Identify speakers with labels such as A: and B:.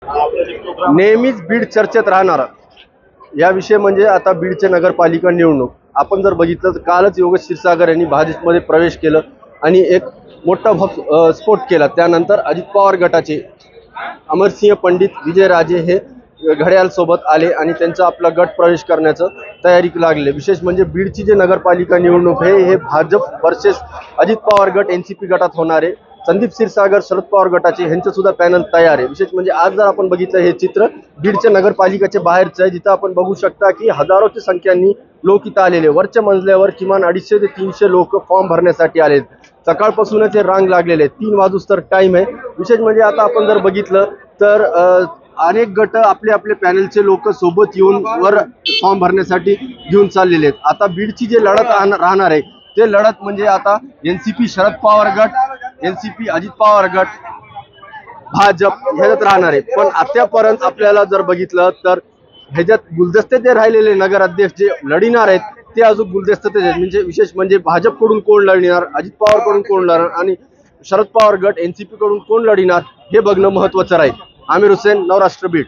A: नेहमीच बीड चर्चेत राहणारा या विषय म्हणजे आता बीडचे नगरपालिका निवडणूक आपण जर बघितलं तर कालच योगेश क्षीरसागर यांनी भाजपमध्ये प्रवेश केलं आणि एक मोठा स्फोट केला। त्यानंतर अजित पवार गटाचे अमरसिंह पंडित विजयराजे हे घड्याळ सोबत आले आणि त्यांचा आपला गट प्रवेश करण्याचं तयारी लागले। विशेष म्हणजे बीडची जे नगरपालिका निवडणूक आहे हे भाजप वर्सेस अजित पवार गट एनसीपी गटात होणार आहे। संदीप क्षीरसागर शरद पवार गटाचे ह्यांचं सुद्धा पॅनल तयार आहे। विशेष म्हणजे आज जर आपण बघितलं हे चित्र बीडच्या नगरपालिकेच्या बाहेरचं आहे, जिथं आपण बघू शकता की हजारोच्या संख्येने लोक इथं आलेले। वरच्या मजल्यावर किमान 250 ते 300 लोक फॉर्म भरण्यासाठी आले। सकाळपासूनच हे रांग लागलेले 3 वाजूस्तर टाइम आहे। विशेष म्हणजे आता आपण जर बघितलं तर अनेक गट आपले आपले पॅनलचे लोक सोबत येऊन वर फॉर्म भरण्यासाठी घेऊन चाललेले आहेत। आता बीडची जे लढत राहणार आहे ते लढत म्हणजे आता एनसीपी शरद पवार गट, एनसीपी अजित पवार गट, भाजप ह्याच्यात राहणार आहे। पण आतापर्यंत आपल्याला जर बघितलं तर ह्याच्यात गुलदस्ते जे राहिलेले नगराध्यक्ष जे लढणार आहेत ते अजून गुलदस्ते म्हणजे विशेष म्हणजे भाजपकडून कोण लढणार, अजित पवारकडून कोण लढणार आणि शरद पवार गट एनसीपी कडून कोण लढणार हे बघणं महत्त्वाचं राहील। आमिर हुसेन, नवराष्ट्र बीड।